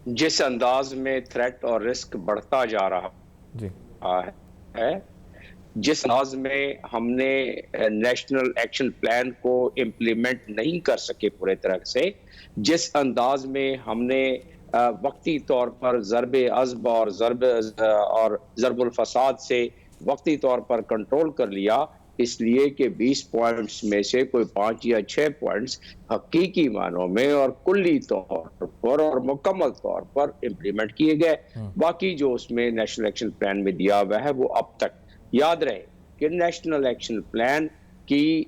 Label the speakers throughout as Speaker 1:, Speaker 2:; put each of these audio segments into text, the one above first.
Speaker 1: جس انداز میں تھریٹ اور رسک بڑھتا جا
Speaker 2: جی
Speaker 1: رہا ہے، جس انداز میں ہم نے نیشنل ایکشن پلان کو امپلیمنٹ نہیں کر سکے پورے طرح سے، جس انداز میں ہم نے وقتی طور پر ضرب عضب اور ضرب الفساد سے وقتی طور پر کنٹرول کر لیا، اس لیے کہ 20 پوائنٹس میں سے کوئی 5 یا 6 پوائنٹس حقیقی معنوں میں اور کلی طور پر اور مکمل طور پر امپلیمنٹ کیے گئے، باقی جو اس میں نیشنل ایکشن پلان میں دیا ہوا ہے وہ اب تک یاد رہے کہ نیشنل ایکشن پلان کی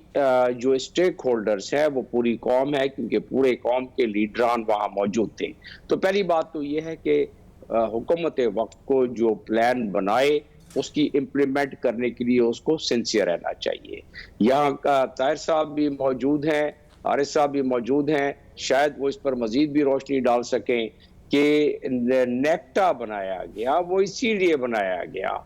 Speaker 1: جو اسٹیک ہولڈرز ہے وہ پوری قوم ہے، کیونکہ پورے قوم کے لیڈران وہاں موجود تھے۔ تو پہلی بات تو یہ ہے کہ حکومت وقت کو جو پلان بنائے اس کی امپلیمنٹ کرنے کے لیے اس کو سنسیئر رہنا چاہیے۔ یہاں کا طاہر صاحب بھی موجود ہیں، حارث صاحب بھی موجود ہیں، شاید وہ اس پر مزید بھی روشنی ڈال سکیں کہ نیکٹا بنایا گیا وہ اسی لیے بنایا گیا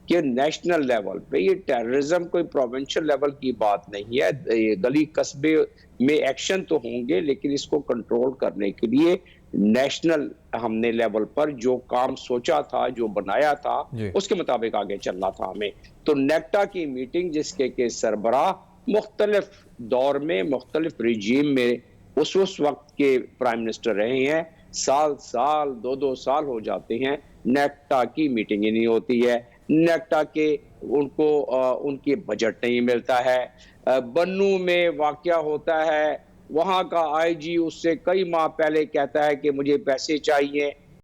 Speaker 1: کہ نیشنل لیول پہ یہ ٹیررزم کوئی پروونشل لیول کی بات نہیں ہے، یہ گلی قصبے میں ایکشن تو ہوں گے لیکن اس کو کنٹرول کرنے کے لیے نیشنل ہم نے لیول پر جو کام سوچا تھا، جو بنایا تھا،
Speaker 2: جی
Speaker 1: اس کے مطابق آگے چلنا تھا ہمیں۔ تو نیکٹا کی میٹنگ جس کے سربراہ مختلف دور میں مختلف رجیم میں اس وقت کے پرائم منسٹر رہے ہیں، سال 2 سال ہو جاتے ہیں، نیکٹا کی میٹنگ ہی نہیں ہوتی ہے، نیکٹا کے ان کو ان کی بجٹ نہیں ملتا ہے، بنو میں واقعہ ہوتا ہے، وہاں کا آئی جی اس سے کئی ماہ پہلے کہتا ہے کہ مجھے پیسے چاہیے،